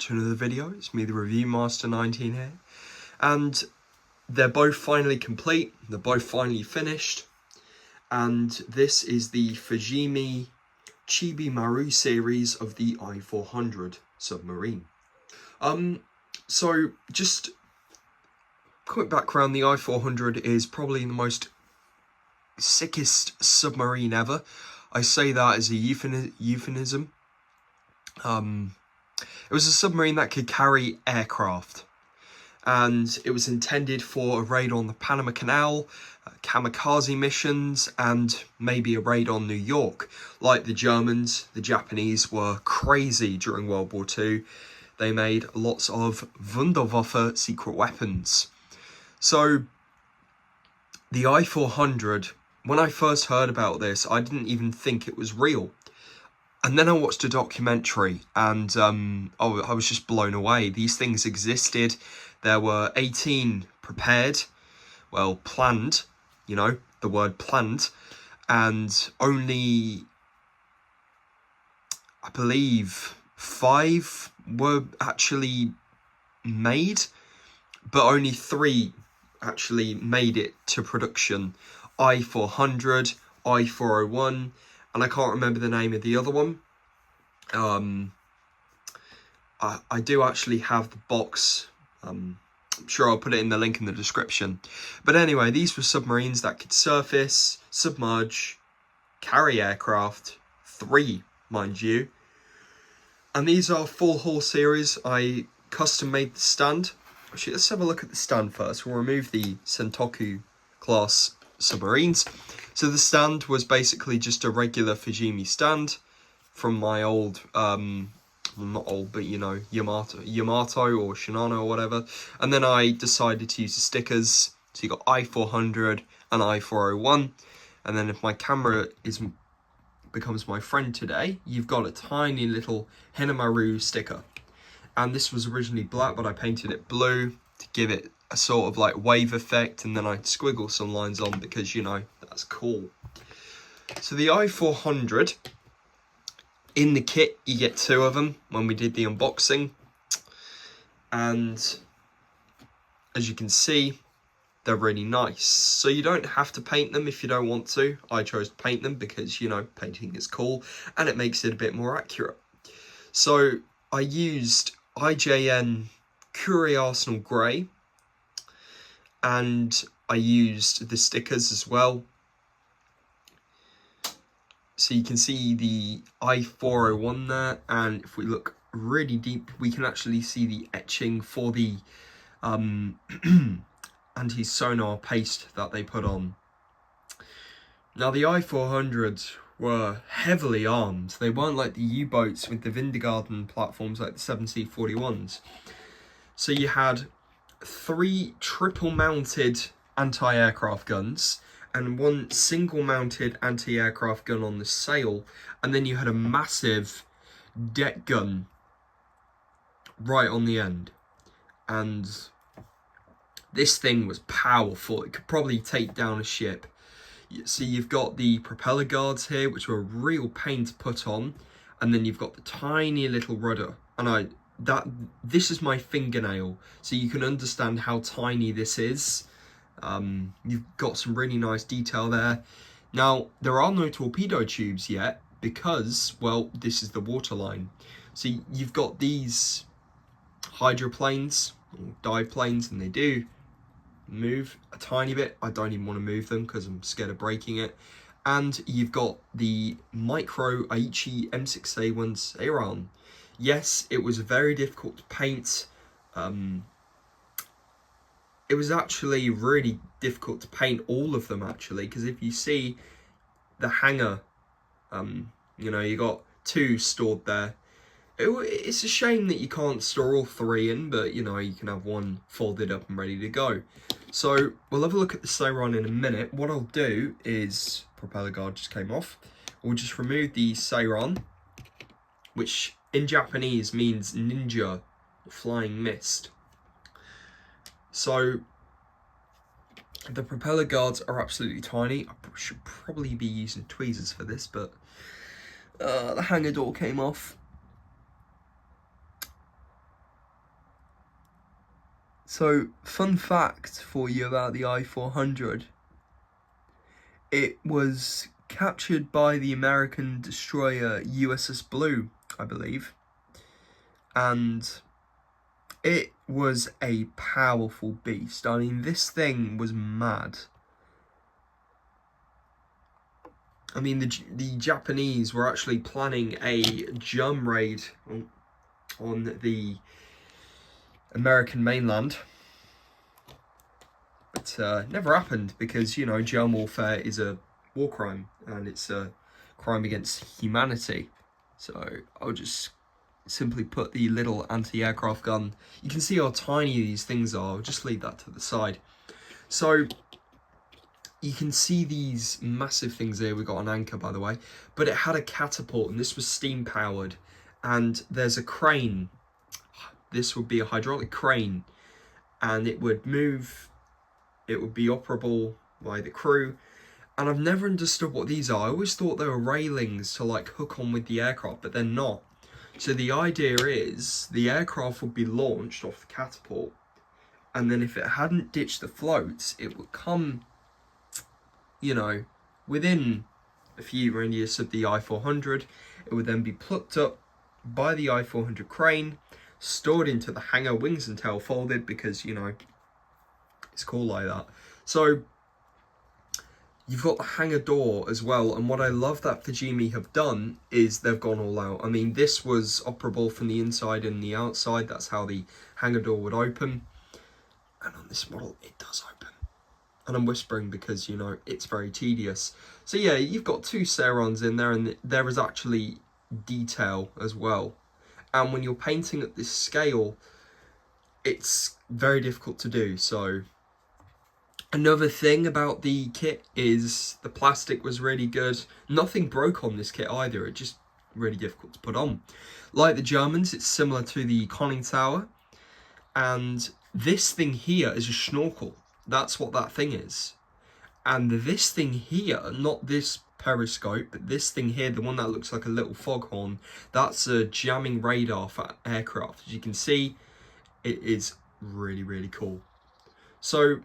to another video. It's me, the Review Master 19 here, and they're both finally complete. They're both finally finished, and this is the Fujimi Chibi Maru series of the I400 submarine. So just quick background: the I400 is probably the most sickest submarine ever. I say that as a euphemism. It was a submarine that could carry aircraft, and it was intended for a raid on the Panama Canal, kamikaze missions, and maybe a raid on New York. Like the Germans, the Japanese were crazy during World War II. They made lots of Wunderwaffe secret weapons. So the I400, when I first heard about this, I didn't even think it was real. And then I watched a documentary, and I was just blown away. These things existed. There were 18 prepared, well, planned, you know, the word planned, and only, I believe, 5 were actually made, but only 3 actually made it to production. I400, I401, and I can't remember the name of the other one. I do actually have the box. I'm sure I'll put it in the link in the description. But anyway, these were submarines that could surface, submerge, carry aircraft, 3, mind you. And these are full hull series. I custom made the stand. Actually, let's have a look at the stand first. We'll remove the Sentoku class submarines. So the stand was basically just a regular Fujimi stand from my old, well, not old, but you know, Yamato or Shinano or whatever. And then I decided to use the stickers. So you got I400 and I401. And then if my camera becomes my friend today, you've got a tiny little Hinamaru sticker. And this was originally black, but I painted it blue to give it a sort of like wave effect, and then I squiggle some lines on because, you know, that's cool. So the I400, in the kit you get 2 of them when we did the unboxing, and as you can see, they're really nice. So you don't have to paint them if you don't want to. I chose to paint them because, you know, painting is cool and it makes it a bit more accurate. So I used IJN Curie Arsenal Grey, and I used the stickers as well. So you can see the I401 there, and if we look really deep, we can actually see the etching for the anti-sonar paste that they put on. Now the I400s were heavily armed. They weren't like the U-boats with the Vintergarten platforms like the 7C-41s. So you had 3 triple-mounted anti-aircraft guns and 1 single-mounted anti-aircraft gun on the sail, and then you had a massive deck gun right on the end. And this thing was powerful. It could probably take down a ship. So you've got the propeller guards here, which were a real pain to put on, and then you've got the tiny little rudder. And this is my fingernail, so you can understand how tiny this is. You've got some really nice detail there. Now, there are no torpedo tubes yet because, well, this is the waterline. So you've got these hydroplanes, or dive planes, and they do move a tiny bit. I don't even want to move them because I'm scared of breaking it. And you've got the micro Aichi M6A1 Seiran. Yes, it was very difficult to paint. It was actually really difficult to paint all of them, actually, because if you see the hangar, you know, you got 2 stored there. It's a shame that you can't store all 3 in, but, you know, you can have 1 folded up and ready to go. So we'll have a look at the Seiran in a minute. What I'll do is, propeller guard just came off. We'll just remove the Seiran, which in Japanese means ninja, flying mist. So the propeller guards are absolutely tiny. I should probably be using tweezers for this, but the hangar door came off. So, fun fact for you about the I400. It was captured by the American destroyer USS Blue, I believe. And it was a powerful beast. I mean, this thing was mad. I mean, the Japanese were actually planning a germ raid on the American mainland. But never happened because, you know, germ warfare is a war crime and it's a crime against humanity. So I'll just simply put the little anti-aircraft gun. You can see how tiny these things are. I'll just leave that to the side. So you can see these massive things here. We got an anchor, by the way, but it had a catapult and this was steam powered. And there's a crane. This would be a hydraulic crane and it would move. It would be operable by the crew. And I've never understood what these are. I always thought they were railings to like hook on with the aircraft, but they're not. So the idea is the aircraft would be launched off the catapult, and then if it hadn't ditched the floats, it would come, you know, within a few radius of the I400. It would then be plucked up by the I400 crane, stored into the hangar, wings and tail folded, because, you know, it's cool like that. So you've got the hangar door as well, and what I love that Fujimi have done is they've gone all out. I mean, this was operable from the inside and the outside. That's how the hangar door would open. And on this model, it does open. And I'm whispering because, you know, it's very tedious. So yeah, you've got two Sairons in there, and there is actually detail as well. And when you're painting at this scale, it's very difficult to do. So another thing about the kit is the plastic was really good. Nothing broke on this kit either. It's just really difficult to put on. Like the Germans, it's similar to the conning tower. And this thing here is a schnorkel. That's what that thing is. And this thing here, not this periscope, but this thing here, the one that looks like a little foghorn, that's a jamming radar for aircraft. As you can see, it is really, really cool. So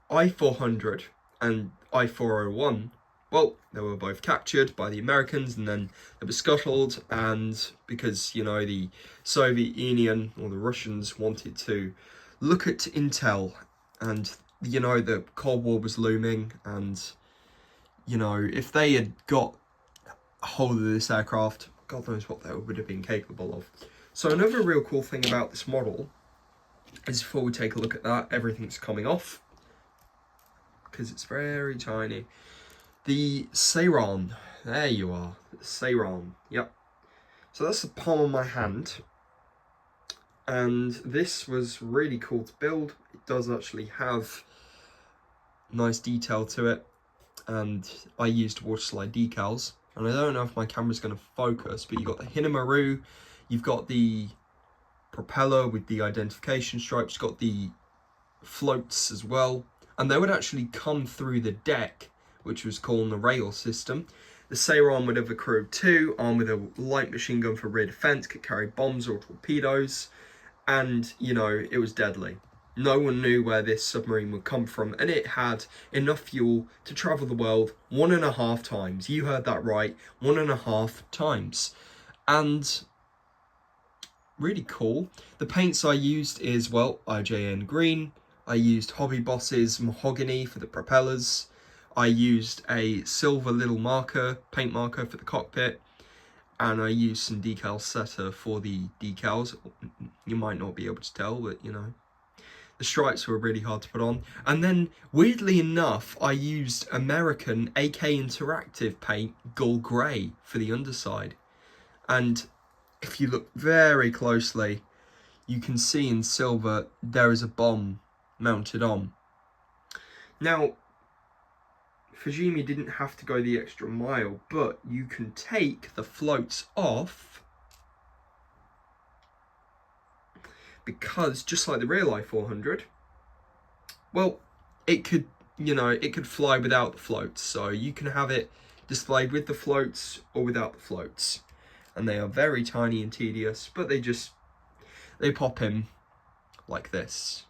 I400 and I401, well, they were both captured by the Americans and then they were scuttled, and because, you know, the Soviet Union or the Russians wanted to look at intel, and, you know, the Cold War was looming, and, you know, if they had got a hold of this aircraft, God knows what they would have been capable of. So another real cool thing about this model is, before we take a look at that, everything's coming off because it's very tiny. The Sairon, there you are, the Sairon, yep. So that's the palm of my hand, and this was really cool to build. It does actually have nice detail to it, and I used water slide decals, and I don't know if my camera's going to focus, but you've got the Hinamaru, you've got the propeller with the identification stripes, got the floats as well, and they would actually come through the deck, which was called the rail system. The Sairon would have a crew of 2, armed with a light machine gun for rear defense, could carry bombs or torpedoes, and, you know, it was deadly. No one knew where this submarine would come from, and it had enough fuel to travel the world 1.5 times. You heard that right, 1.5 times. And really cool. The paints I used is, well, IJN green. I used Hobby Boss's mahogany for the propellers. I used a silver little marker, paint marker for the cockpit. And I used some decal setter for the decals. You might not be able to tell, but, you know, the stripes were really hard to put on. And then, weirdly enough, I used American AK Interactive paint, Gull Grey, for the underside. And if you look very closely, you can see in silver there is a bomb mounted on. Now, Fujimi didn't have to go the extra mile, but you can take the floats off, because just like the real I400, well, it could, you know, it could fly without the floats. So you can have it displayed with the floats or without the floats. And they are very tiny and tedious, but they pop in. like this.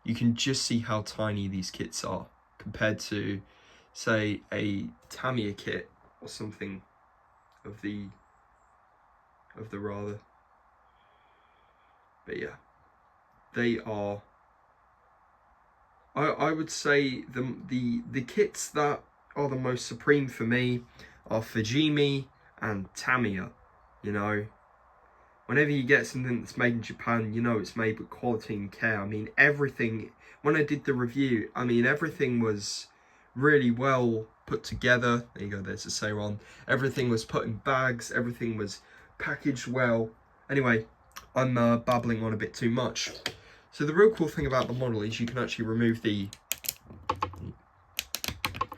You can just see how tiny these kits are compared to, say, a Tamiya kit or something of the rather. But yeah, they are. I would say the kits that are the most supreme for me are Fujimi and Tamiya. You know, whenever you get something that's made in Japan, you know it's made with quality and care. I mean, everything, when I did the review, I mean, everything was really well put together. There you go, there's a Seiron. Everything was put in bags, everything was packaged well. Anyway, I'm babbling on a bit too much. So the real cool thing about the model is you can actually remove the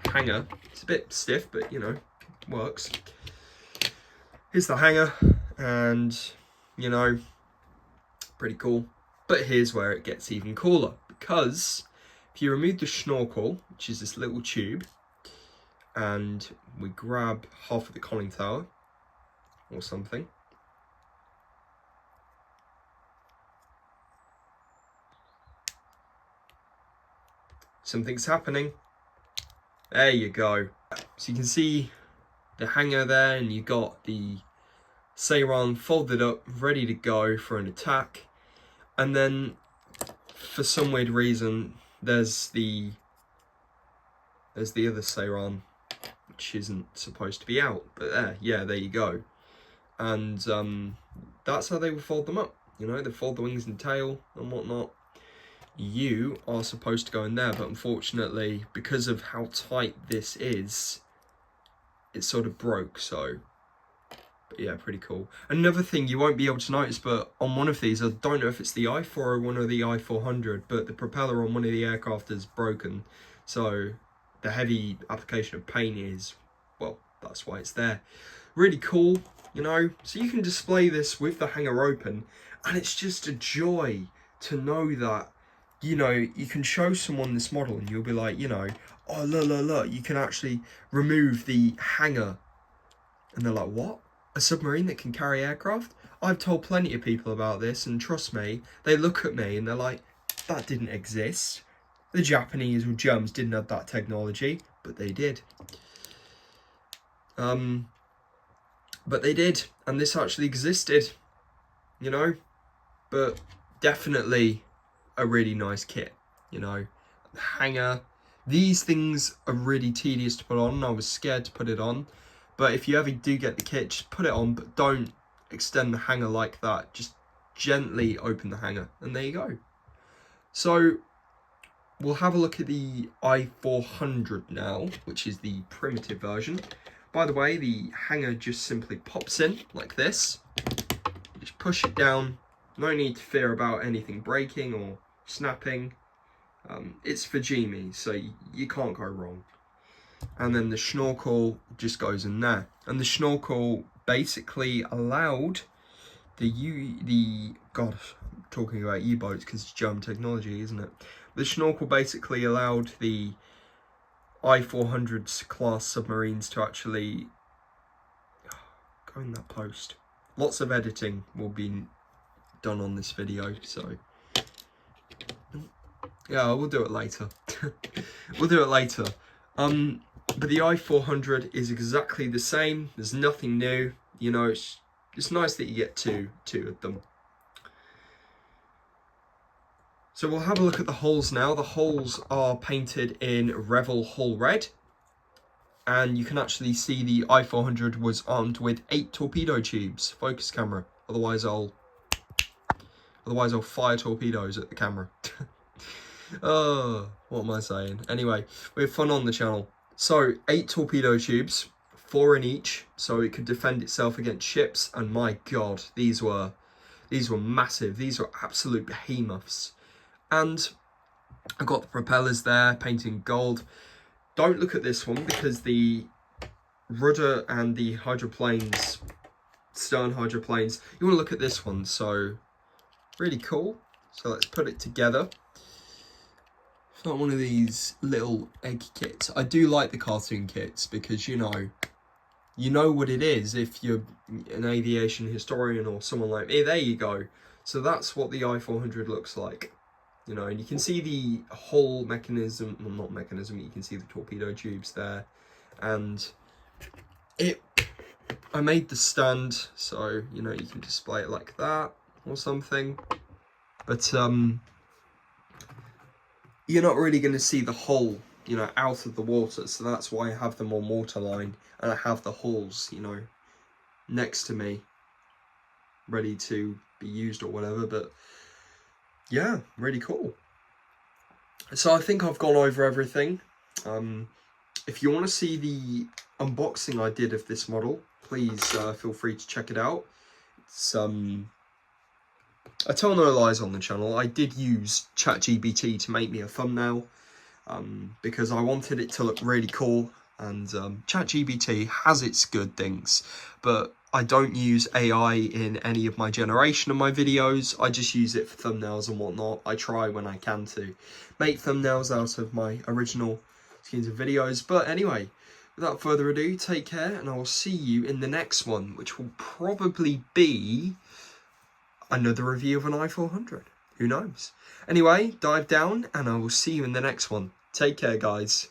hanger. It's a bit stiff, but you know, works. Here's the hanger, and you know, pretty cool. But here's where it gets even cooler, because if you remove the snorkel, which is this little tube, and we grab half of the conning tower or something, something's happening. There you go. So you can see the hanger there, and you got the Seiron folded up, ready to go for an attack. And then, for some weird reason, there's the other Seiron, which isn't supposed to be out. But there you go. And that's how they would fold them up. You know, they fold the wings and tail and whatnot. You are supposed to go in there, but unfortunately, because of how tight this is, it sort of broke. So, but yeah, pretty cool. Another thing you won't be able to notice, but on one of these, I don't know if it's the I401 or the I400, but the propeller on one of the aircraft is broken. So the heavy application of paint is, well, that's why it's there. Really cool, you know. So you can display this with the hanger open, and it's just a joy to know that, you know, you can show someone this model and you'll be like, you know, oh, look, you can actually remove the hanger. And they're like, what? A submarine that can carry aircraft? I've told plenty of people about this, and trust me, they look at me and they're like, that didn't exist. The Japanese or Germans didn't have that technology, but they did. But they did, and this actually existed, you know? But definitely a really nice kit, you know. The hanger, these things are really tedious to put on. I was scared to put it on, but if you ever do get the kit, just put it on, but don't extend the hanger like that. Just gently open the hanger, and there you go. So we'll have a look at the I400 now, which is the primitive version. By the way, the hanger just simply pops in like this. You just push it down. No need to fear about anything breaking or snapping. It's Fujimi, so you can't go wrong. And then the snorkel just goes in there. And the snorkel basically allowed God, I'm talking about U-boats because it's German technology, isn't it? The snorkel basically allowed the I400 class submarines to actually go in that post. Lots of editing will be done on this video, so yeah, we'll do it later. We'll do it later. But the I400 is exactly the same. There's nothing new. You know, it's nice that you get two of them. So we'll have a look at the hulls now. The hulls are painted in Revel Hull Red. And you can actually see the I400 was armed with 8 torpedo tubes. Focus camera. Otherwise I'll fire torpedoes at the camera. Oh, what am I saying? Anyway, we have fun on the channel. So 8 torpedo tubes, 4 in each, so it could defend itself against ships. And my God, these were massive. These were absolute behemoths. And I got the propellers there, painted in gold. Don't look at this one because the rudder and the hydroplanes, stern hydroplanes, you want to look at this one. So really cool. So let's put it together. It's not one of these little egg kits. I do like the cartoon kits because you know what it is if you're an aviation historian or someone like me. There you go. So that's what the I400 looks like. You know, and you can see the whole mechanism, well, not mechanism, you can see the torpedo tubes there. And I made the stand, so, you know, you can display it like that or something. But, you're not really going to see the hull, you know, out of the water. So that's why I have them on waterline. And I have the hulls, you know, next to me, ready to be used or whatever. But yeah, really cool. So I think I've gone over everything. If you want to see the unboxing I did of this model, please feel free to check it out. It's I tell no lies on the channel. I did use ChatGPT to make me a thumbnail because I wanted it to look really cool. And ChatGPT has its good things, but I don't use AI in any of my generation of my videos. I just use it for thumbnails and whatnot. I try when I can to make thumbnails out of my original skins of videos. But anyway, without further ado, take care, and I will see you in the next one, which will probably be another review of an I400. Who knows? Anyway, dive down, and I will see you in the next one. Take care, guys.